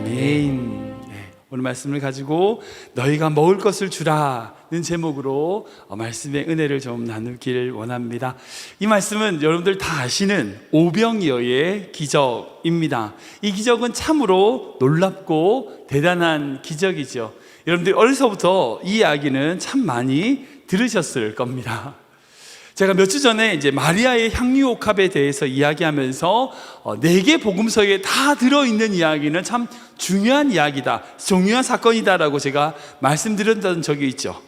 아멘. 오늘 말씀을 가지고 너희가 먹을 것을 주라는 제목으로 말씀의 은혜를 좀 나누기를 원합니다. 이 말씀은 여러분들 다 아시는 오병이어의 기적입니다. 이 기적은 참으로 놀랍고 대단한 기적이죠. 여러분들 어려서부터 이 이야기는 참 많이 들으셨을 겁니다. 제가 몇 주 전에 이제 마리아의 향유옥합에 대해서 이야기하면서 4개 복음서에 다 들어있는 이야기는 참 중요한 이야기다, 중요한 사건이다라고 제가 말씀드렸던 적이 있죠.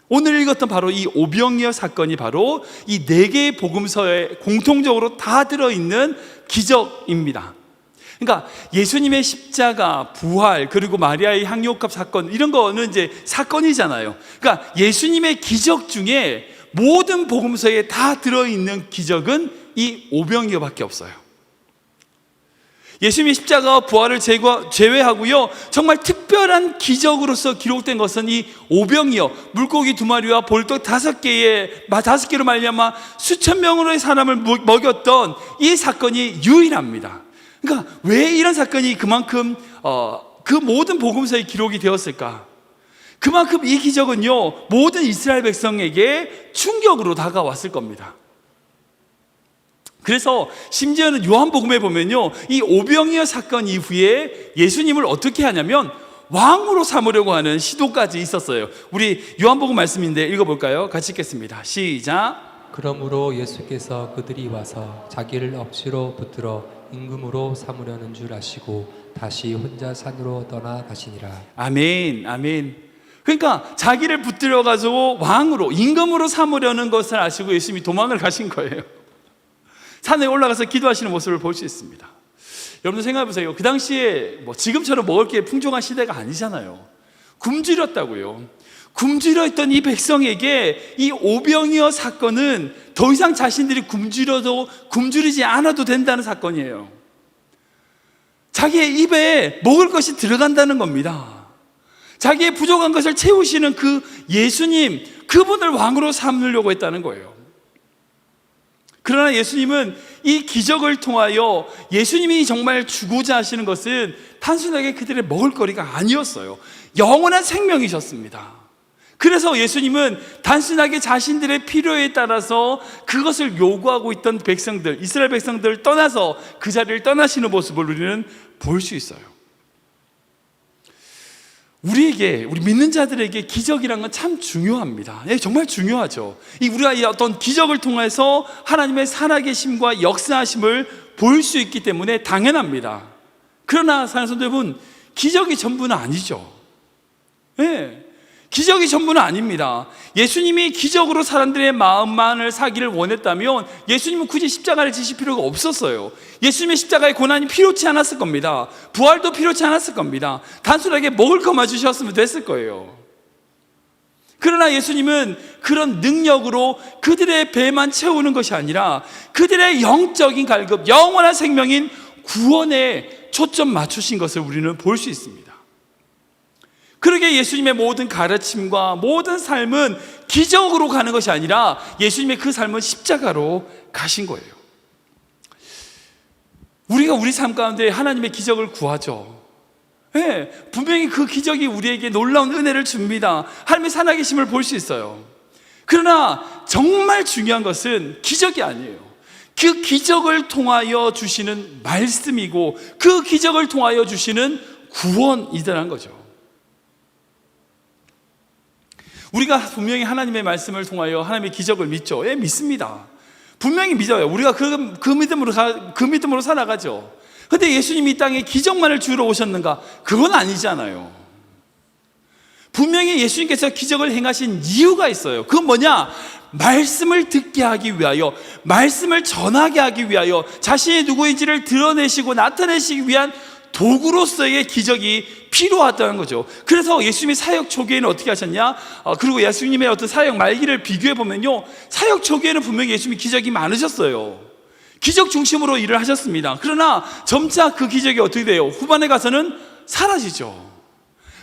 오늘 읽었던 바로 이 오병이어 사건이 바로 이 4개의 복음서에 공통적으로 다 들어있는 기적입니다. 그러니까 예수님의 십자가, 부활, 그리고 마리아의 향유옥합 사건, 이런 거는 이제 사건이잖아요. 그러니까 예수님의 기적 중에 모든 복음서에 다 들어있는 기적은 이 오병이어밖에 없어요. 예수님의 십자가와 부활을 제외하고요, 정말 특별한 기적으로서 기록된 것은 이 오병이어, 물고기 2마리와 볼떡 5개로 말미암아 수천 명으로의 사람을 먹였던 이 사건이 유일합니다. 그러니까 왜 이런 사건이 그만큼 그 모든 복음서에 기록이 되었을까? 그만큼 이 기적은요, 모든 이스라엘 백성에게 충격으로 다가왔을 겁니다. 그래서 심지어는 요한복음에 보면요, 이 오병이어 사건 이후에 예수님을 어떻게 하냐면 왕으로 삼으려고 하는 시도까지 있었어요. 우리 요한복음 말씀인데 읽어볼까요? 같이 읽겠습니다. 시작. 그러므로 예수께서 그들이 와서 자기를 억지로 붙들어 임금으로 삼으려는 줄 아시고 다시 혼자 산으로 떠나가시니라. 아멘, 아멘. 그러니까 자기를 붙들어가지고 왕으로, 임금으로 삼으려는 것을 아시고 예수님이 도망을 가신 거예요. 산에 올라가서 기도하시는 모습을 볼 수 있습니다. 여러분 생각해 보세요. 그 당시에 지금처럼 먹을 게 풍족한 시대가 아니잖아요. 굶주렸다고요. 굶주려 있던 이 백성에게 이 오병이어 사건은 더 이상 자신들이 굶주리지 않아도 된다는 사건이에요. 자기의 입에 먹을 것이 들어간다는 겁니다. 자기의 부족한 것을 채우시는 그 예수님, 그분을 왕으로 삼으려고 했다는 거예요. 그러나 예수님은 이 기적을 통하여 예수님이 정말 주고자 하시는 것은 단순하게 그들의 먹을 거리가 아니었어요. 영원한 생명이셨습니다. 그래서 예수님은 단순하게 자신들의 필요에 따라서 그것을 요구하고 있던 백성들, 이스라엘 백성들을 떠나서 그 자리를 떠나시는 모습을 우리는 볼 수 있어요. 우리 믿는 자들에게 기적이란 건 참 중요합니다. 정말 중요하죠. 우리가 이 어떤 기적을 통해서 하나님의 살아계심과 역사하심을 볼 수 있기 때문에 당연합니다. 그러나 사랑하는 성도 여러분, 기적이 전부는 아니죠. 기적이 전부는 아닙니다. 예수님이 기적으로 사람들의 마음만을 사기를 원했다면 예수님은 굳이 십자가를 지실 필요가 없었어요. 예수님의 십자가의 고난이 필요치 않았을 겁니다. 부활도 필요치 않았을 겁니다. 단순하게 먹을 것만 주셨으면 됐을 거예요. 그러나 예수님은 그런 능력으로 그들의 배만 채우는 것이 아니라 그들의 영적인 갈급, 영원한 생명인 구원에 초점 맞추신 것을 우리는 볼 수 있습니다. 그러게 예수님의 모든 가르침과 모든 삶은 기적으로 가는 것이 아니라 예수님의 그 삶은 십자가로 가신 거예요. 우리가 우리 삶 가운데 하나님의 기적을 구하죠. 분명히 그 기적이 우리에게 놀라운 은혜를 줍니다. 하나님의 살아계심을 볼 수 있어요. 그러나 정말 중요한 것은 기적이 아니에요. 그 기적을 통하여 주시는 말씀이고 그 기적을 통하여 주시는 구원이라는 거죠. 우리가 분명히 하나님의 말씀을 통하여 하나님의 기적을 믿죠. 믿습니다. 분명히 믿어요. 우리가 그 믿음으로 살아가죠. 그런데 예수님이 이 땅에 기적만을 주러 오셨는가? 그건 아니잖아요. 분명히 예수님께서 기적을 행하신 이유가 있어요. 그건 뭐냐? 말씀을 듣게 하기 위하여, 말씀을 전하게 하기 위하여 자신이 누구인지를 드러내시고 나타내시기 위한 도구로서의 기적이 필요하다는 거죠. 그래서 예수님이 사역 초기에는 어떻게 하셨냐? 그리고 예수님의 어떤 사역 말기를 비교해 보면요, 사역 초기에는 분명히 예수님이 기적이 많으셨어요. 기적 중심으로 일을 하셨습니다. 그러나 점차 그 기적이 어떻게 돼요? 후반에 가서는 사라지죠.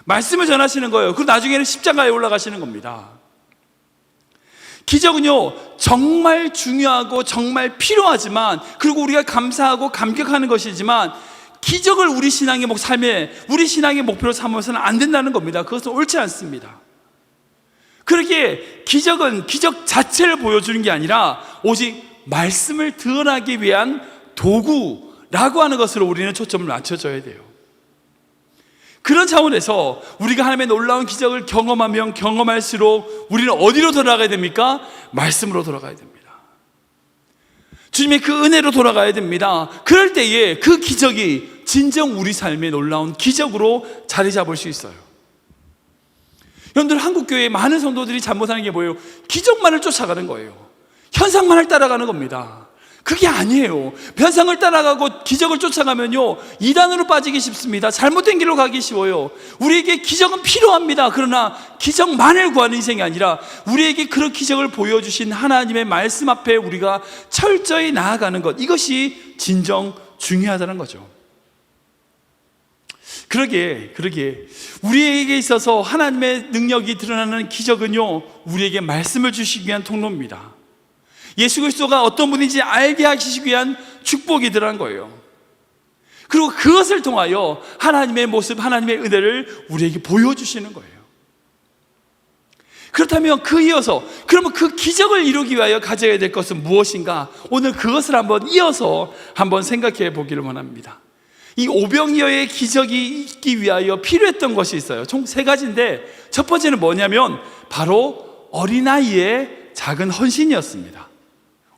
말씀을 전하시는 거예요. 그리고 나중에는 십자가에 올라가시는 겁니다. 기적은요, 정말 중요하고 정말 필요하지만, 그리고 우리가 감사하고 감격하는 것이지만 기적을 우리 신앙의 우리 신앙의 목표로 삼아서는 안 된다는 겁니다. 그것은 옳지 않습니다. 그렇게 기적은 기적 자체를 보여주는 게 아니라 오직 말씀을 드러나기 위한 도구라고 하는 것으로 우리는 초점을 맞춰줘야 돼요. 그런 차원에서 우리가 하나님의 놀라운 기적을 경험하면 경험할수록 우리는 어디로 돌아가야 됩니까? 말씀으로 돌아가야 됩니다. 주님의 그 은혜로 돌아가야 됩니다. 그럴 때에 그 기적이 진정 우리 삶의 놀라운 기적으로 자리 잡을 수 있어요. 여러분들, 한국교회의 많은 성도들이 잘못하는 게 뭐예요? 기적만을 쫓아가는 거예요. 현상만을 따라가는 겁니다. 그게 아니에요. 현상을 따라가고 기적을 쫓아가면요, 이단으로 빠지기 쉽습니다. 잘못된 길로 가기 쉬워요. 우리에게 기적은 필요합니다. 그러나 기적만을 구하는 인생이 아니라 우리에게 그런 기적을 보여주신 하나님의 말씀 앞에 우리가 철저히 나아가는 것, 이것이 진정 중요하다는 거죠. 그러게 우리에게 있어서 하나님의 능력이 드러나는 기적은요, 우리에게 말씀을 주시기 위한 통로입니다. 예수 그리스도가 어떤 분인지 알게 하시기 위한 축복이 들어간 거예요. 그리고 그것을 통하여 하나님의 모습, 하나님의 은혜를 우리에게 보여주시는 거예요. 그렇다면 그러면 그 기적을 이루기 위하여 가져야 될 것은 무엇인가? 오늘 그것을 이어서 한번 생각해 보기를 원합니다. 이 오병이어의 기적이 있기 위하여 필요했던 것이 있어요. 총 3가지인데, 첫 번째는 뭐냐면 바로 어린아이의 작은 헌신이었습니다.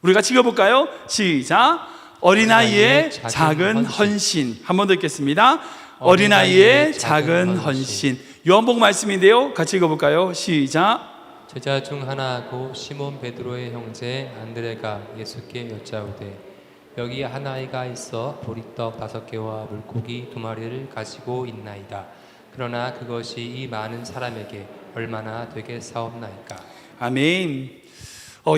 우리가 읽어볼까요? 시작. 어린아이의 작은 헌신. 한 번 더 읽겠습니다. 어린아이의 작은 헌신. 요한복음 말씀인데요, 같이 읽어볼까요? 시작. 제자 중 하나고 시몬 베드로의 형제 안드레가 예수께 여짜오되 여기 한 아이가 있어 보리떡 5개와 물고기 2마리를 가지고 있나이다. 그러나 그것이 이 많은 사람에게 얼마나 되겠사옵나이까. 아멘.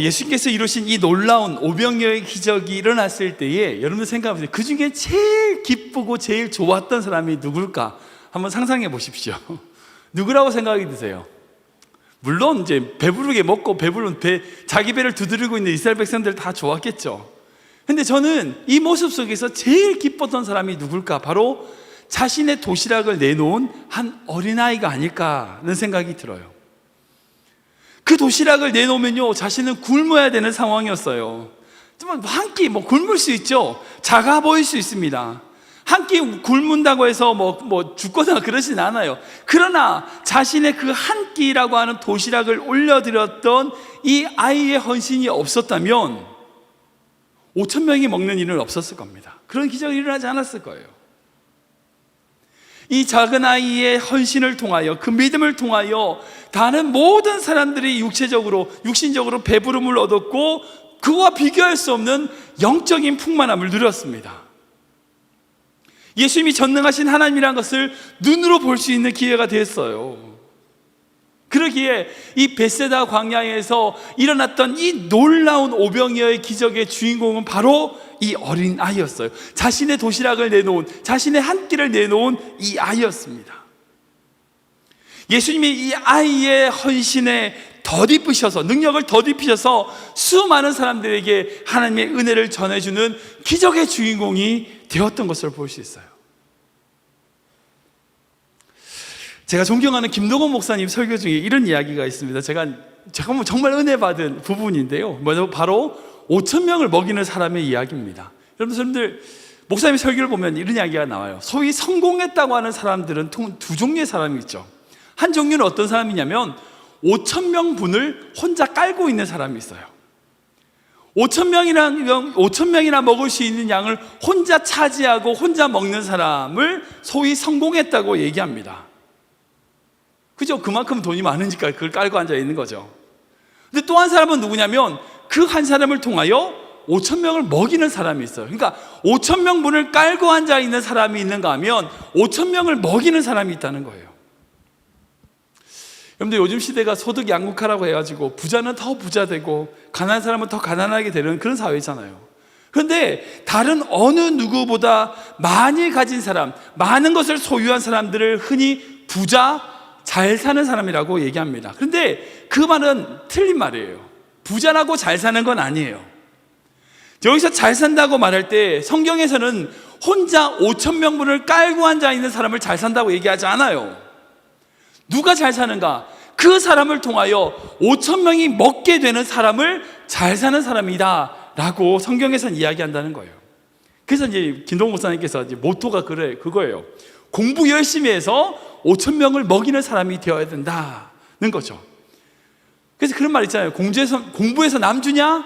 예수님께서 이루신 이 놀라운 오병이어의 기적이 일어났을 때에 여러분 생각해보세요. 그 중에 제일 기쁘고 제일 좋았던 사람이 누굴까? 한번 상상해 보십시오. 누구라고 생각이 드세요? 물론 이제 배부르게 먹고 배부른 자기 배를 두드리고 있는 이스라엘 백성들 다 좋았겠죠. 근데 저는 이 모습 속에서 제일 기뻤던 사람이 누굴까? 바로 자신의 도시락을 내놓은 한 어린아이가 아닐까라는 생각이 들어요. 그 도시락을 내놓으면요, 자신은 굶어야 되는 상황이었어요. 한 끼 굶을 수 있죠. 작아 보일 수 있습니다. 한 끼 굶는다고 해서 죽거나 그러진 않아요. 그러나 자신의 그 한 끼라고 하는 도시락을 올려드렸던 이 아이의 헌신이 없었다면 5,000명이 먹는 일은 없었을 겁니다. 그런 기적이 일어나지 않았을 거예요. 이 작은 아이의 헌신을 통하여, 그 믿음을 통하여 다른 모든 사람들이 육신적으로 배부름을 얻었고 그와 비교할 수 없는 영적인 풍만함을 누렸습니다. 예수님이 전능하신 하나님이라는 것을 눈으로 볼 수 있는 기회가 됐어요. 그러기에 이 벳세다 광야에서 일어났던 이 놀라운 오병이어의 기적의 주인공은 바로 이 어린 아이였어요. 자신의 도시락을 내놓은, 자신의 한 끼를 내놓은 이 아이였습니다. 예수님이 이 아이의 헌신에 덧입으셔서, 능력을 덧입히셔서 수많은 사람들에게 하나님의 은혜를 전해주는 기적의 주인공이 되었던 것을 볼 수 있어요. 제가 존경하는 김동원 목사님 설교 중에 이런 이야기가 있습니다. 제가 정말 은혜 받은 부분인데요, 바로 5,000명을 먹이는 사람의 이야기입니다. 여러분들, 목사님 설교를 보면 이런 이야기가 나와요. 소위 성공했다고 하는 사람들은 2종류의 사람이 있죠. 한 종류는 어떤 사람이냐면 5,000명 분을 혼자 깔고 있는 사람이 있어요. 5,000명이나 먹을 수 있는 양을 혼자 차지하고 혼자 먹는 사람을 소위 성공했다고 얘기합니다. 그죠? 그만큼 돈이 많으니까 그걸 깔고 앉아 있는 거죠. 근데 또 한 사람은 누구냐면 그 한 사람을 통하여 5,000명을 먹이는 사람이 있어요. 그러니까 5,000명 분을 깔고 앉아 있는 사람이 있는가 하면 5,000명을 먹이는 사람이 있다는 거예요. 여러분들, 요즘 시대가 소득 양극화라고 해가지고 부자는 더 부자 되고 가난한 사람은 더 가난하게 되는 그런 사회잖아요. 그런데 다른 어느 누구보다 많이 가진 사람, 많은 것을 소유한 사람들을 흔히 부자, 잘 사는 사람이라고 얘기합니다. 그런데 그 말은 틀린 말이에요. 부자라고 잘 사는 건 아니에요. 여기서 잘 산다고 말할 때 성경에서는 혼자 5,000명분을 깔고 앉아 있는 사람을 잘 산다고 얘기하지 않아요. 누가 잘 사는가? 그 사람을 통하여 5,000명이 먹게 되는 사람을 잘 사는 사람이다 라고 성경에서는 이야기한다는 거예요. 그래서 이제 김동훈 목사님께서 이제 모토가 그거예요. 공부 열심히 해서 5,000명을 먹이는 사람이 되어야 된다는 거죠. 그래서 그런 말 있잖아요. 공부해서 남 주냐?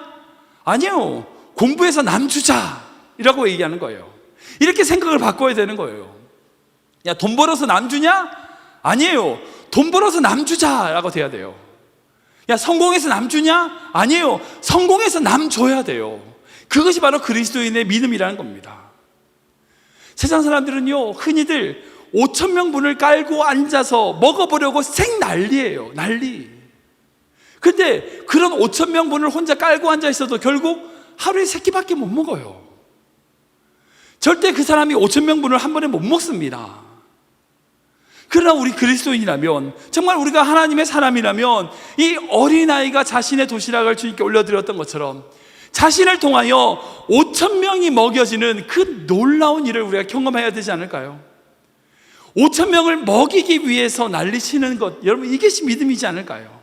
아니요. 공부해서 남 주자 이라고 얘기하는 거예요. 이렇게 생각을 바꿔야 되는 거예요. 야, 돈 벌어서 남 주냐? 아니에요. 돈 벌어서 남 주자라고 돼야 돼요. 야, 성공해서 남 주냐? 아니에요. 성공해서 남 줘야 돼요. 그것이 바로 그리스도인의 믿음이라는 겁니다. 세상 사람들은요, 흔히들 5,000명분을 깔고 앉아서 먹어보려고 생난리예요. 난리. 근데 그런 5,000명분을 혼자 깔고 앉아 있어도 결국 하루에 3끼밖에 못 먹어요. 절대 그 사람이 5,000명분을 한 번에 못 먹습니다. 그러나 우리 그리스도인이라면, 정말 우리가 하나님의 사람이라면, 이 어린아이가 자신의 도시락을 주님께 올려드렸던 것처럼 자신을 통하여 5,000명이 먹여지는 그 놀라운 일을 우리가 경험해야 되지 않을까요? 5,000명을 먹이기 위해서 난리치는 것, 여러분, 이것이 믿음이지 않을까요?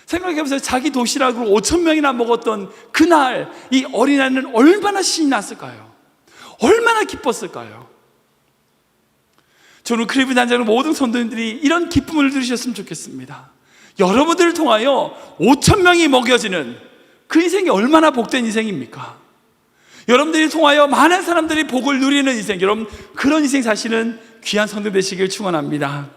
생각해보세요. 자기 도시락으로 5,000명이나 먹었던 그날 이 어린아이는 얼마나 신이 났을까요? 얼마나 기뻤을까요? 저는 크리브 단장의 모든 성도님들이 이런 기쁨을 누리셨으면 좋겠습니다. 여러분들을 통하여 5,000명이 먹여지는 그 인생이 얼마나 복된 인생입니까? 여러분들이 통하여 많은 사람들이 복을 누리는 인생, 여러분 그런 인생 사시는 귀한 성도 되시길 축원합니다.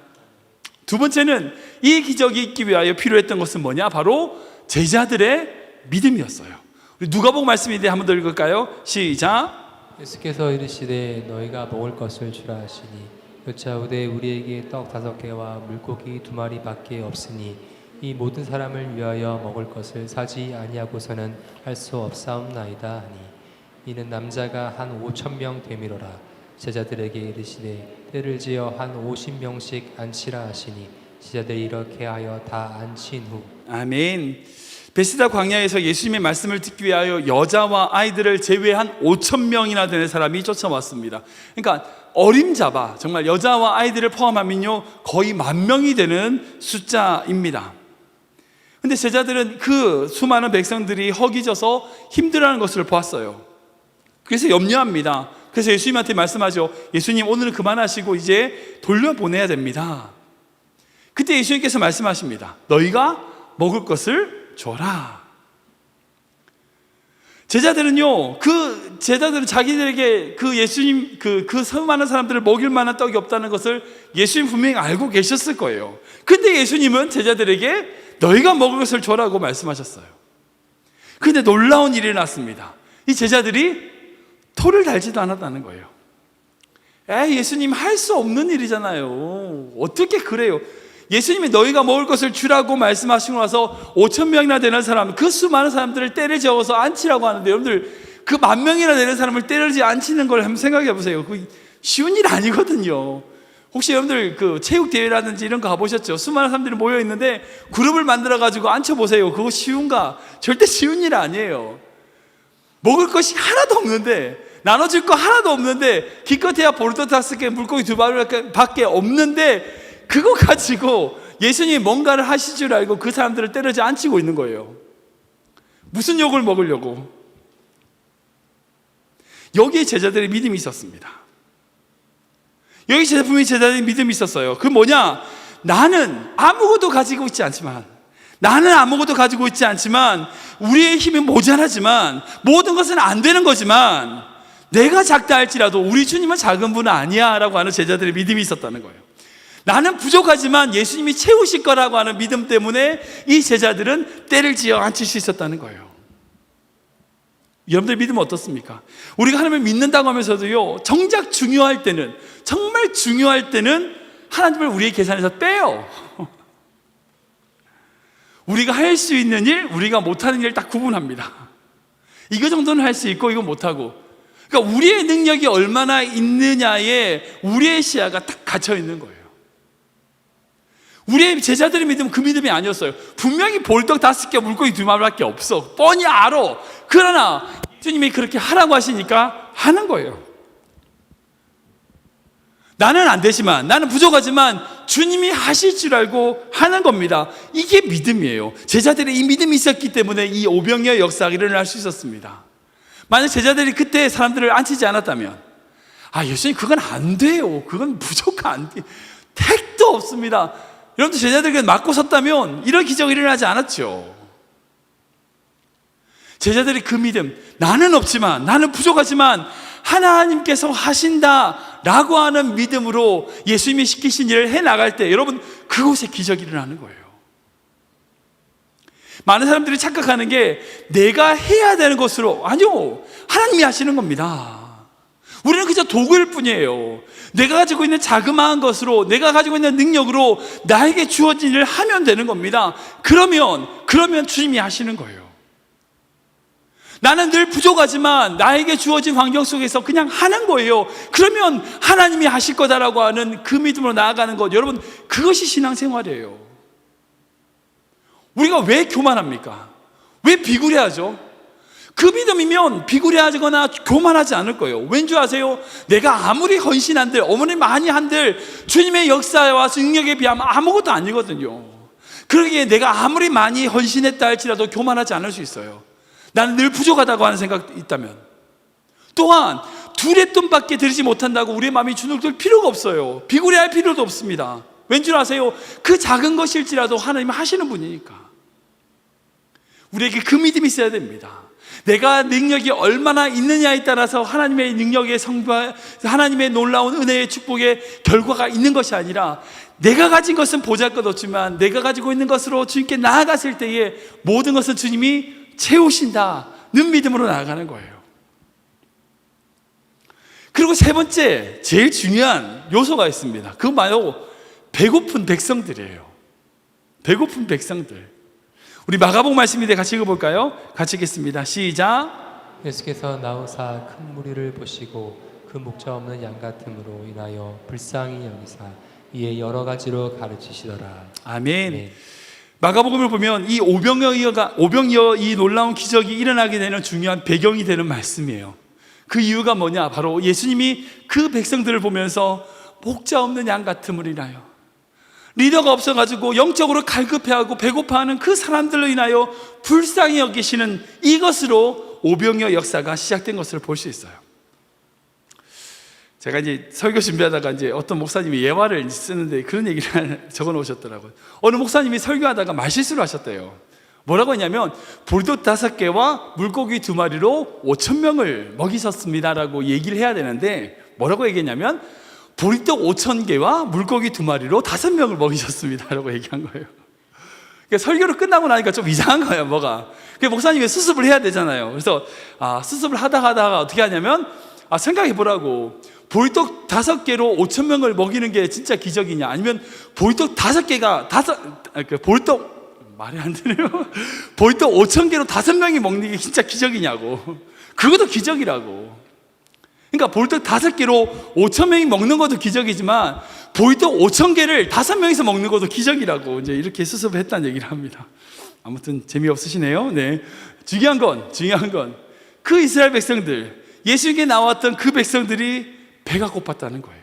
두 번째는 이 기적이 있기 위하여 필요했던 것은 뭐냐? 바로 제자들의 믿음이었어요. 우리 누가복음 말씀인데 한번 더 읽을까요? 시작. 예수께서 이르시되 너희가 먹을 것을 주라 하시니 여짜오되 우리에게 떡 5개와 물고기 2마리밖에 없으니 이 모든 사람을 위하여 먹을 것을 사지 아니하고서는 할 수 없사옵나이다 하니 이는 남자가 한 5,000명 되미로라. 제자들에게 이르시되 때를 지어 한 50명씩 앉히라 하시니 제자들이 이렇게 하여 다 앉힌 후 아멘. 베스다 광야에서 예수님의 말씀을 듣기 위하여 여자와 아이들을 제외한 5,000명이나 되는 사람이 쫓아왔습니다. 그러니까 어림잡아 정말 여자와 아이들을 포함하면요 거의 10,000명이 되는 숫자입니다. 근데 제자들은 그 수많은 백성들이 허기져서 힘들어하는 것을 보았어요. 그래서 염려합니다. 그래서 예수님한테 말씀하죠. 예수님, 오늘은 그만하시고 이제 돌려보내야 됩니다. 그때 예수님께서 말씀하십니다. 너희가 먹을 것을 줘라. 제자들은요, 제자들은 자기들에게 그 예수님, 그 수많은 사람들을 먹일 만한 떡이 없다는 것을 예수님 분명히 알고 계셨을 거예요. 근데 예수님은 제자들에게 너희가 먹을 것을 줘라고 말씀하셨어요. 근데 놀라운 일이 났습니다. 이 제자들이 토를 달지도 않았다는 거예요. 예수님 할 수 없는 일이잖아요. 어떻게 그래요? 예수님이 너희가 먹을 것을 주라고 말씀하시고 나서 5,000명이나 되는 사람, 그 수많은 사람들을 때려 지어서 앉히라고 하는데, 여러분들 그 10,000명이나 되는 사람을 때리지 앉히는 걸 한번 생각해 보세요. 그 쉬운 일 아니거든요. 혹시 여러분들 그 체육대회라든지 이런 거 가보셨죠? 수많은 사람들이 모여 있는데 그룹을 만들어 가지고 앉혀보세요. 그거 쉬운가? 절대 쉬운 일 아니에요. 먹을 것이 하나도 없는데, 나눠줄 거 하나도 없는데, 기껏해야 보르토 5개, 물고기 2마리밖에 없는데, 그거 가지고 예수님이 뭔가를 하실 줄 알고 그 사람들을 때리지 앉히고 있는 거예요. 무슨 욕을 먹으려고? 여기에 제자들의 믿음이 있었습니다. 여기 분명히 제자들의 믿음이 있었어요. 그 뭐냐? 나는 아무것도 가지고 있지 않지만, 우리의 힘이 모자라지만, 모든 것은 안 되는 거지만, 내가 작다 할지라도 우리 주님은 작은 분은 아니야 라고 하는 제자들의 믿음이 있었다는 거예요. 나는 부족하지만 예수님이 채우실 거라고 하는 믿음 때문에 이 제자들은 때를 지어 앉힐 수 있었다는 거예요. 여러분들 믿음은 어떻습니까? 우리가 하나님을 믿는다고 하면서도요, 정작 중요할 때는, 정말 중요할 때는 하나님을 우리의 계산에서 빼요. 우리가 할 수 있는 일, 우리가 못하는 일을 딱 구분합니다. 이거 정도는 할 수 있고 이거 못하고. 그러니까 우리의 능력이 얼마나 있느냐에 우리의 시야가 딱 갇혀 있는 거예요. 우리의 제자들의 믿음은 그 믿음이 아니었어요. 분명히 볼떡 5개, 물고기 2마리밖에 없어. 뻔히 알아. 그러나 예수님이 그렇게 하라고 하시니까 하는 거예요. 나는 안 되지만, 나는 부족하지만 주님이 하실 줄 알고 하는 겁니다. 이게 믿음이에요. 제자들의 이 믿음이 있었기 때문에 이 오병이어 역사가 일어날 수 있었습니다. 만약 제자들이 그때 사람들을 앉히지 않았다면, 예수님 그건 안 돼요, 그건 무조건 안 돼, 택도 없습니다, 여러분들 제자들에게 맞고 섰다면 이런 기적이 일어나지 않았죠. 제자들이 그 믿음, 나는 없지만, 나는 부족하지만 하나님께서 하신다라고 하는 믿음으로 예수님이 시키신 일을 해나갈 때 여러분, 그곳에 기적이 일어나는 거예요. 많은 사람들이 착각하는 게 내가 해야 되는 것으로, 아니요, 하나님이 하시는 겁니다. 우리는 그저 도구일 뿐이에요. 내가 가지고 있는 자그마한 것으로, 내가 가지고 있는 능력으로 나에게 주어진 일을 하면 되는 겁니다. 그러면 주님이 하시는 거예요. 나는 늘 부족하지만 나에게 주어진 환경 속에서 그냥 하는 거예요. 그러면 하나님이 하실 거다라고 하는 그 믿음으로 나아가는 것, 여러분, 그것이 신앙생활이에요. 우리가 왜 교만합니까? 왜 비굴해하죠? 그 믿음이면 비굴해하거나 교만하지 않을 거예요. 왠지 아세요? 내가 아무리 헌신한들, 어머니 많이 한들 주님의 역사와 능력에 비하면 아무것도 아니거든요. 그러기에 내가 아무리 많이 헌신했다 할지라도 교만하지 않을 수 있어요. 나는 늘 부족하다고 하는 생각이 있다면. 또한 둘의 돈밖에 드리지 못한다고 우리의 마음이 주눅들 필요가 없어요. 비굴해할 필요도 없습니다. 왠지 아세요? 그 작은 것일지라도 하나님이 하시는 분이니까. 우리에게 그 믿음이 있어야 됩니다. 내가 능력이 얼마나 있느냐에 따라서 하나님의 능력의 성과, 하나님의 놀라운 은혜의 축복의 결과가 있는 것이 아니라, 내가 가진 것은 보잘것없지만 내가 가지고 있는 것으로 주님께 나아갔을 때에 모든 것은 주님이 채우신다는 믿음으로 나아가는 거예요. 그리고 세 번째, 제일 중요한 요소가 있습니다. 그건 바로 배고픈 백성들이에요. 배고픈 백성들. 우리 마가복음 말씀인데 같이 읽어볼까요? 같이 읽겠습니다. 시작. 예수께서 나오사 큰 무리를 보시고 그 목자 없는 양 같음으로 인하여 불쌍히 여기사 이에 여러 가지로 가르치시더라. 아멘. 네. 마가복음을 보면 이 오병이어 이 놀라운 기적이 일어나게 되는 중요한 배경이 되는 말씀이에요. 그 이유가 뭐냐? 바로 예수님이 그 백성들을 보면서 목자 없는 양 같음을 인하여, 리더가 없어가지고 영적으로 갈급해하고 배고파하는 그 사람들로 인하여 불쌍히 여기시는 이것으로 오병이어 역사가 시작된 것을 볼 수 있어요. 제가 이제 설교 준비하다가 이제 어떤 목사님이 예화를 쓰는데 그런 얘기를 적어 놓으셨더라고요. 어느 목사님이 설교하다가 말실수를 하셨대요. 뭐라고 했냐면, 보리떡 5개와 물고기 2마리로 5,000명을 먹이셨습니다라고 얘기를 해야 되는데, 뭐라고 얘기했냐면, 보리떡 5,000개와 물고기 2마리로 5명을 먹이셨습니다라고 얘기한 거예요. 그러니까 설교를 끝나고 나니까 좀 이상한 거예요, 뭐가. 목사님이 수습을 해야 되잖아요. 그래서 수습을 하다가 어떻게 하냐면, 생각해 보라고. 보리떡 5개로 5,000명을 먹이는 게 진짜 기적이냐, 아니면 보리떡 5개가 보리떡 말이 안 되네요. 보리떡 5,000개로 5명이 먹는 게 진짜 기적이냐고. 그것도 기적이라고. 그러니까 보리떡 5개로 5,000명이 먹는 것도 기적이지만 보리떡 5,000개를 5명이서 먹는 것도 기적이라고 이제 이렇게 수습을 했다는 얘기를 합니다. 아무튼 재미없으시네요. 네. 중요한 건 그 이스라엘 백성들, 예수님께 나왔던 그 백성들이 배가 고팠다는 거예요.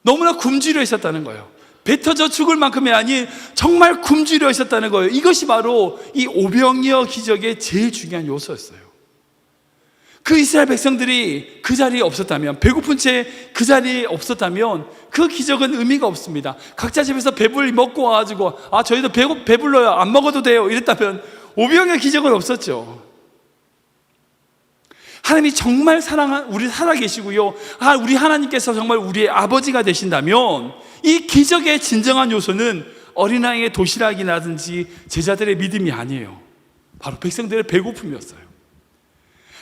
너무나 굶주려 있었다는 거예요. 배 터져 죽을 만큼이 아닌 정말 굶주려 있었다는 거예요. 이것이 바로 이 오병이어 기적의 제일 중요한 요소였어요. 그 이스라엘 백성들이 그 자리에 없었다면, 배고픈 채 그 자리에 없었다면 그 기적은 의미가 없습니다. 각자 집에서 배불리 먹고 와가지고 저희도 배불러요, 안 먹어도 돼요 이랬다면 오병이어 기적은 없었죠. 하나님이 정말 우리 살아계시고요, 우리 하나님께서 정말 우리의 아버지가 되신다면 이 기적의 진정한 요소는 어린아이의 도시락이라든지 제자들의 믿음이 아니에요. 바로 백성들의 배고픔이었어요.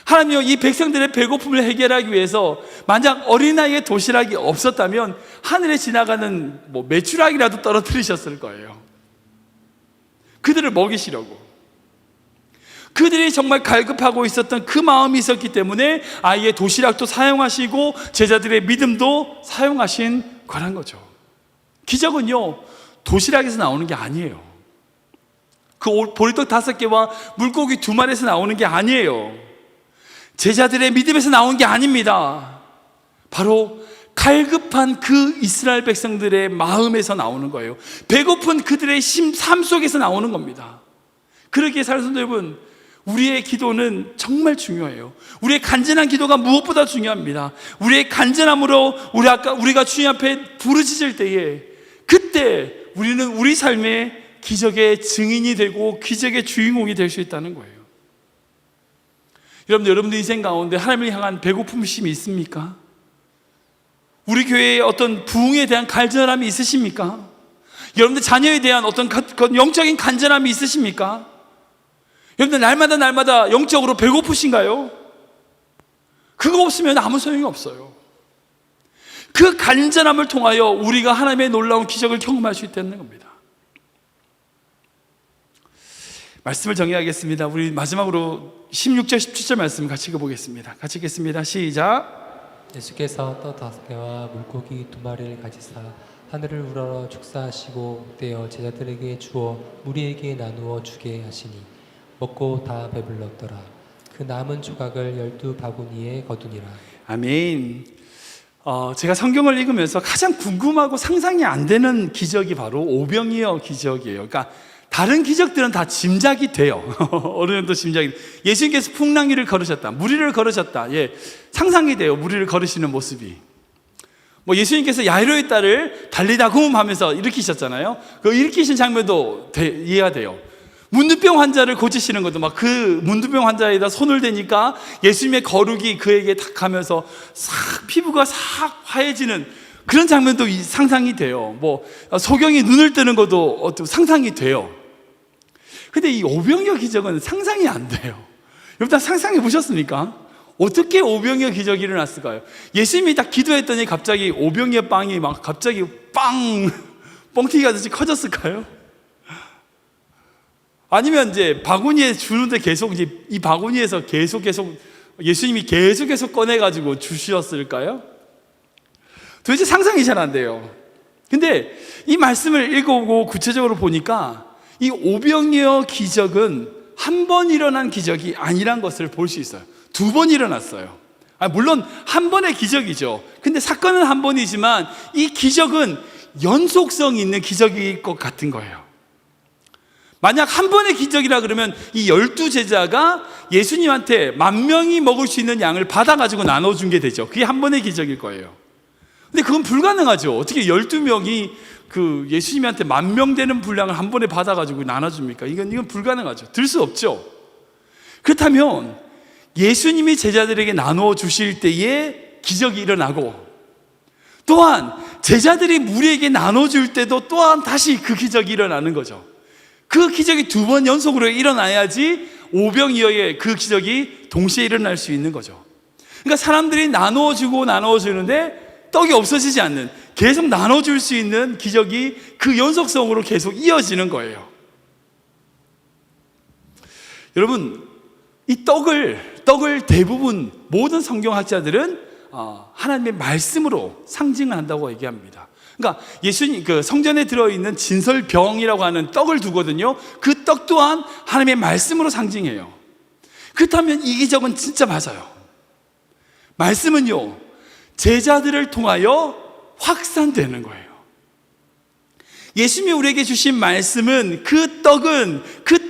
하나님이요, 이 백성들의 배고픔을 해결하기 위해서 만약 어린아이의 도시락이 없었다면 하늘에 지나가는 메추라기라도 떨어뜨리셨을 거예요. 그들을 먹이시려고. 그들이 정말 갈급하고 있었던 그 마음이 있었기 때문에 아이의 도시락도 사용하시고 제자들의 믿음도 사용하신 거란 거죠. 기적은요, 도시락에서 나오는 게 아니에요. 그 보리떡 5개와 물고기 2마리에서 나오는 게 아니에요. 제자들의 믿음에서 나온 게 아닙니다. 바로 갈급한 그 이스라엘 백성들의 마음에서 나오는 거예요. 배고픈 그들의 삶 속에서 나오는 겁니다. 그러기에 사랑하는 성도 여러분, 우리의 기도는 정말 중요해요. 우리의 간절한 기도가 무엇보다 중요합니다. 우리의 간절함으로 우리가 주님 앞에 부르짖을 때에, 그때 우리는 우리 삶의 기적의 증인이 되고 기적의 주인공이 될 수 있다는 거예요. 여러분들 인생 가운데 하나님을 향한 배고픔심이 있습니까? 우리 교회에 어떤 부흥에 대한 간절함이 있으십니까? 여러분들 자녀에 대한 어떤 영적인 간절함이 있으십니까? 여러분들 날마다 영적으로 배고프신가요? 그거 없으면 아무 소용이 없어요. 그 간절함을 통하여 우리가 하나님의 놀라운 기적을 경험할 수 있다는 겁니다. 말씀을 정리하겠습니다. 우리 마지막으로 16절 17절 말씀 같이 읽어보겠습니다. 같이 읽겠습니다. 시작. 예수께서 떡 5개와 물고기 2마리를 가지사 하늘을 우러러 축사하시고 떼어 제자들에게 주어 무리에게 나누어 주게 하시니 먹고 다 배불렀더라. 그 남은 조각을 12바구니에 거두니라. 아멘. 제가 성경을 읽으면서 가장 궁금하고 상상이 안 되는 기적이 바로 오병이어 기적이에요. 그러니까 다른 기적들은 다 짐작이 돼요. 어느 정도 짐작이 돼요. 예수님께서 풍랑위를 걸으셨다, 무리를 걸으셨다, 상상이 돼요. 무리를 걸으시는 모습이. 예수님께서 야이로의 딸을 달리다 구음하면서 일으키셨잖아요. 그 일으키신 장면도 이해가 돼요. 문두병 환자를 고치시는 것도 막 그 문두병 환자에다 손을 대니까 예수님의 거룩이 그에게 탁 가면서 싹 피부가 싹 화해지는 그런 장면도 상상이 돼요. 소경이 눈을 뜨는 것도 상상이 돼요. 근데 이 오병이어 기적은 상상이 안 돼요. 여러분 다 상상해 보셨습니까? 어떻게 오병이어 기적이 일어났을까요? 예수님이 딱 기도했더니 갑자기 오병이어 빵이 막 갑자기 뻥튀기 하듯이 커졌을까요? 아니면 이제 바구니에 주는데 계속 이 바구니에서 계속 예수님이 계속 꺼내가지고 주셨을까요? 도대체 상상이 잘 안 돼요. 근데 이 말씀을 읽어보고 구체적으로 보니까 이 오병이어 기적은 한 번 일어난 기적이 아니란 것을 볼 수 있어요. 2번 일어났어요. 물론 한 번의 기적이죠. 근데 사건은 한 번이지만 이 기적은 연속성이 있는 기적일 것 같은 거예요. 만약 한 번의 기적이라 그러면 이 12제자가 예수님한테 10,000명이 먹을 수 있는 양을 받아가지고 나눠준 게 되죠. 그게 한 번의 기적일 거예요. 근데 그건 불가능하죠. 어떻게 12명이 그 예수님한테 10,000명 되는 분량을 한 번에 받아가지고 나눠줍니까? 이건 불가능하죠. 들 수 없죠. 그렇다면 예수님이 제자들에게 나누어 주실 때에 기적이 일어나고, 또한 제자들이 무리에게 나눠줄 때도 또한 다시 그 기적이 일어나는 거죠. 그 기적이 2번 연속으로 일어나야지 오병이어의 그 기적이 동시에 일어날 수 있는 거죠. 그러니까 사람들이 나눠주는데 떡이 없어지지 않는, 계속 나눠줄 수 있는 기적이 그 연속성으로 계속 이어지는 거예요. 여러분, 이 떡을 대부분 모든 성경학자들은 하나님의 말씀으로 상징을 한다고 얘기합니다. 그러니까 예수님 성전에 들어있는 진설병이라고 하는 떡을 두거든요. 그 떡 또한 하나님의 말씀으로 상징해요. 그렇다면 이 기적은 진짜 맞아요. 말씀은요, 제자들을 통하여 확산되는 거예요. 예수님이 우리에게 주신 말씀은 그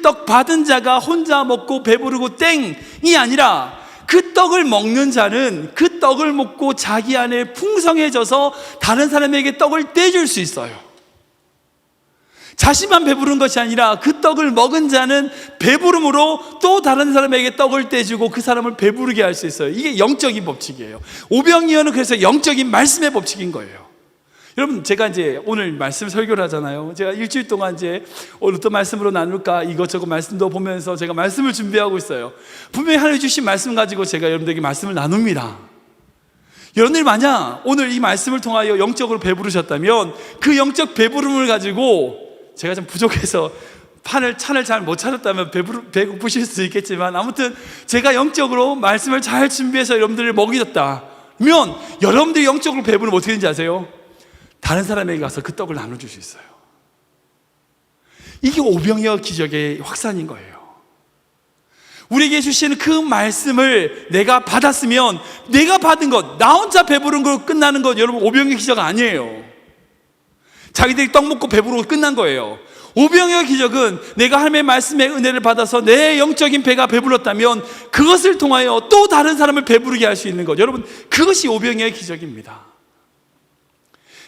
떡 받은 자가 혼자 먹고 배부르고 땡이 아니라 그 떡을 먹는 자는 그 떡을 먹고 자기 안에 풍성해져서 다른 사람에게 떡을 떼줄 수 있어요. 자신만 배부른 것이 아니라 그 떡을 먹은 자는 배부름으로 또 다른 사람에게 떡을 떼주고 그 사람을 배부르게 할 수 있어요. 이게 영적인 법칙이에요. 오병이어는 그래서 영적인 말씀의 법칙인 거예요. 여러분, 제가 이제 오늘 말씀 설교를 하잖아요. 제가 일주일 동안 이제 어떤 말씀으로 나눌까 이것저것 말씀도 보면서 제가 말씀을 준비하고 있어요. 분명히 하나님 주신 말씀 가지고 제가 여러분들에게 말씀을 나눕니다. 여러분들이 만약 오늘 이 말씀을 통하여 영적으로 배부르셨다면 그 영적 배부름을 가지고, 제가 좀 부족해서 찬을 잘 못 차렸다면 배고프실 수 있겠지만, 아무튼 제가 영적으로 말씀을 잘 준비해서 여러분들을 먹이셨다면 여러분들이 영적으로 배부르면 어떻게 되는지 아세요? 다른 사람에게 가서 그 떡을 나눠줄 수 있어요. 이게 오병이어 기적의 확산인 거예요. 우리에게 주시는 그 말씀을 내가 받았으면 내가 받은 것, 나 혼자 배부른 걸로 끝나는 것, 여러분 오병이어 기적 아니에요. 자기들이 떡 먹고 배부르고 끝난 거예요. 오병이어 기적은 내가 하나님의 말씀의 은혜를 받아서 내 영적인 배가 배불렀다면 그것을 통하여 또 다른 사람을 배부르게 할 수 있는 것, 여러분 그것이 오병이어 기적입니다.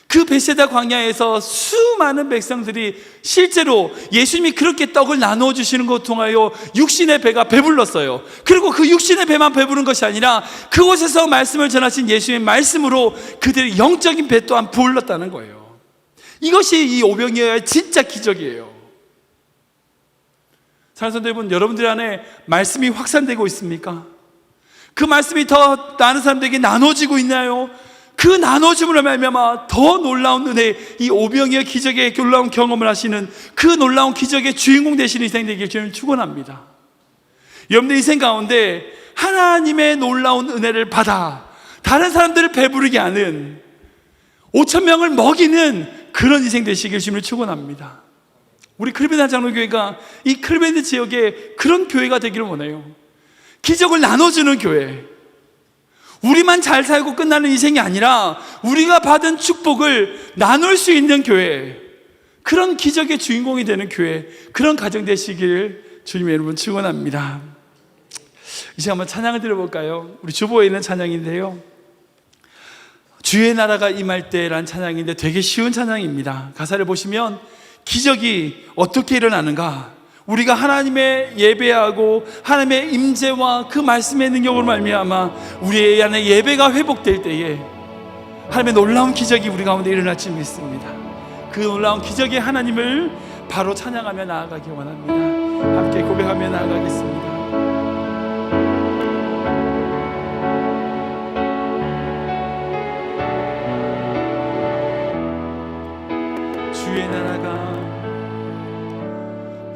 그 베세다 광야에서 수많은 백성들이 실제로 예수님이 그렇게 떡을 나누어 주시는 것 통하여 육신의 배가 배불렀어요. 그리고 그 육신의 배만 배부른 것이 아니라 그곳에서 말씀을 전하신 예수님의 말씀으로 그들의 영적인 배 또한 부을렀다는 거예요. 이것이 이 오병이어의 진짜 기적이에요. 사랑하는 성도 여러분, 여러분들 안에 말씀이 확산되고 있습니까? 그 말씀이 더 많은 사람들에게 나눠지고 있나요? 그 나눠짐으로 말미암아 더 놀라운 은혜, 이 오병이어 기적의 놀라운 경험을 하시는 그 놀라운 기적의 주인공 되시는 인생 되길 저는 축원합니다. 여러분들 인생 가운데 하나님의 놀라운 은혜를 받아 다른 사람들을 배부르게 하는 5,000명을 먹이는 그런 인생 되시길 주님을 축원합니다. 우리 클베드 장로교회가 이 클베드 지역에 그런 교회가 되기를 원해요. 기적을 나눠주는 교회. 우리만 잘 살고 끝나는 인생이 아니라 우리가 받은 축복을 나눌 수 있는 교회, 그런 기적의 주인공이 되는 교회, 그런 가정 되시길 주님의 이름으로 축원합니다. 이제 한번 찬양을 들어볼까요? 우리 주보에 있는 찬양인데요, 주의 나라가 임할 때라는 찬양인데 되게 쉬운 찬양입니다. 가사를 보시면 기적이 어떻게 일어나는가, 우리가 하나님의 예배하고 하나님의 임재와 그 말씀의 능력으로 말미암아 우리 안에 예배가 회복될 때에 하나님의 놀라운 기적이 우리 가운데 일어날 줄 믿습니다. 그 놀라운 기적의 하나님을 바로 찬양하며 나아가기 원합니다. 함께 고백하며 나아가겠습니다.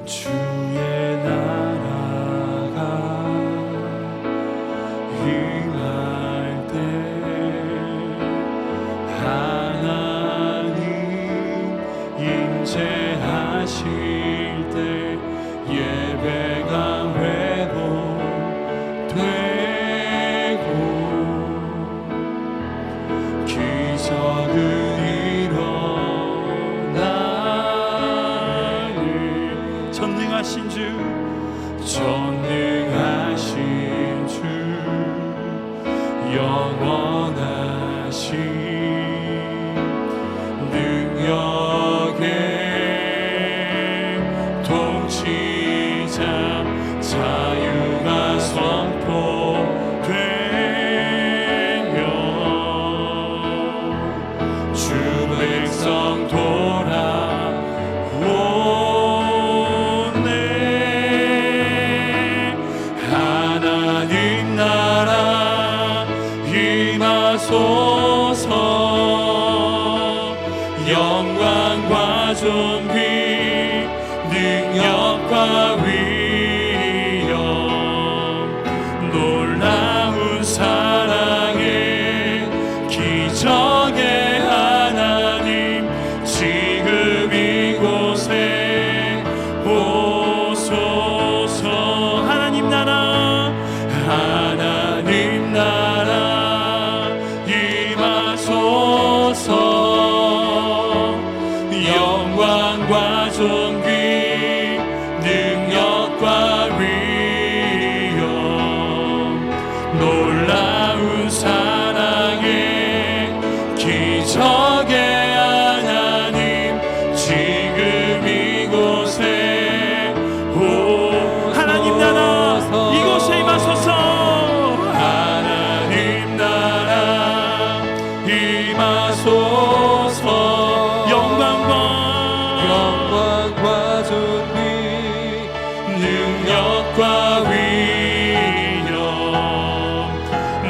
주의 나라가 임할 때 하나님 임재하실 때 예배가 회복되고 기적은 일어나니 전능하신 주 영원하신 능력의 통치자 자유가 선포되며 주 백성 돌아오네. 하나님 나라 임하소서. 영광과 존귀 능력과 위엄 놀라운 사랑의 기적의 하나님 지금 이곳에 오소서. 하나님 나라 임하소서. 영광과 존귀 능력과 위엄 놀라운 사랑의 기적의 하나님 지금 이곳에 하나님 나라 이곳에 임하소서. 하나님 나라 임하소서. 영광과 존귀 능력과 위엄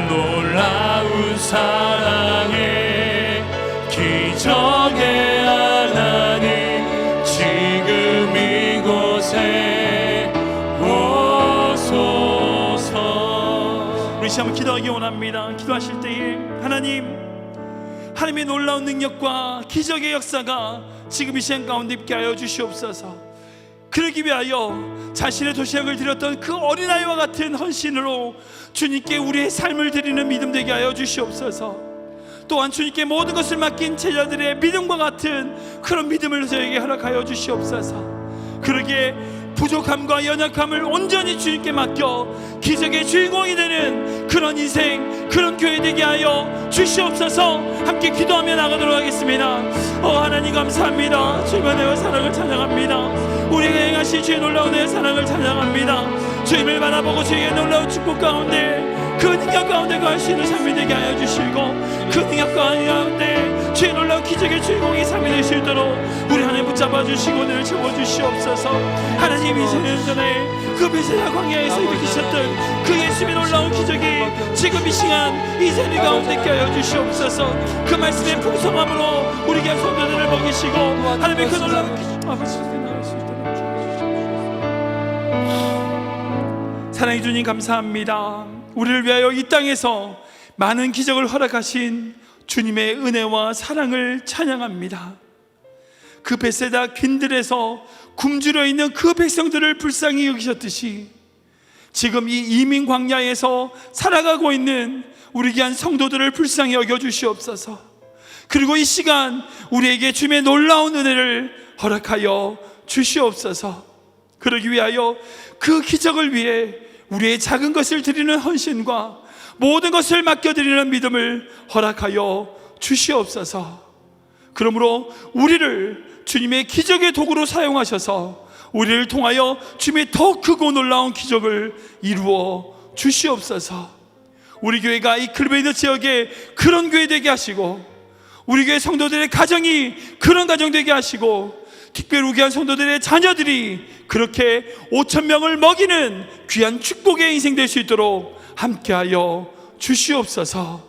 놀라운 사랑의 기적의 하나님 지금 이곳에 오소서. 우리 시험을 기도하기 원합니다. 기도하실 때에 하나님의 놀라운 능력과 기적의 역사가 지금 이 시간 가운데 있게 하여 주시옵소서. 그러기 위하여 자신의 도시락을 드렸던 그 어린아이와 같은 헌신으로 주님께 우리의 삶을 드리는 믿음 되게 하여 주시옵소서. 또한 주님께 모든 것을 맡긴 제자들의 믿음과 같은 그런 믿음을 저에게 허락하여 주시옵소서. 그러기에 부족함과 연약함을 온전히 주님께 맡겨 기적의 주인공이 되는 그런 인생, 그런 교회 되게 하여 주시옵소서. 함께 기도하며 나가도록 하겠습니다. 하나님 감사합니다. 주님의 은혜와 사랑을 찬양합니다. 우리에게 행하신 주의 놀라운 은혜와 사랑을 찬양합니다. 주님을 바라보고 주의 놀라운 축복 가운데 그 능력 가운데 거할 수 있는 삶이 되게 하여 주시고, 그 능력 가운데 주의 놀라운 기적의 주인공이 삶이 될 수 있도록 우리 하나님 붙잡아 주시고 늘 채워주시옵소서. 하나님, 이 전에 그 베세다 광야에서 일으키셨던 그 예수님의 놀라운 기적이 지금 이 시간 이 자리 가운데 껴여 주시옵소서. 그 말씀의 풍성함으로 우리 교회 성도들을 먹이시고 하나님의 그 놀라운 기적 아버지 나갈 수 있도록 주옵소서. 사랑해 주님 감사합니다. 우리를 위하여 이 땅에서 많은 기적을 허락하신 주님의 은혜와 사랑을 찬양합니다. 그 베세다 빈들에서 굶주려 있는 그 백성들을 불쌍히 여기셨듯이 지금 이 이민 광야에서 살아가고 있는 우리 귀한 성도들을 불쌍히 여겨주시옵소서. 그리고 이 시간 우리에게 주님의 놀라운 은혜를 허락하여 주시옵소서. 그러기 위하여 그 기적을 위해 우리의 작은 것을 드리는 헌신과 모든 것을 맡겨드리는 믿음을 허락하여 주시옵소서. 그러므로 우리를 주님의 기적의 도구로 사용하셔서 우리를 통하여 주님의 더 크고 놀라운 기적을 이루어 주시옵소서. 우리 교회가 이 클베이드 지역에 그런 교회 되게 하시고, 우리 교회 성도들의 가정이 그런 가정 되게 하시고, 특별히 귀한 성도들의 자녀들이 그렇게 5,000명을 먹이는 귀한 축복의 인생 될 수 있도록 함께하여 주시옵소서.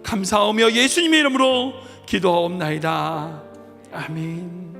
감사하며 예수님의 이름으로 기도하옵나이다. 아멘.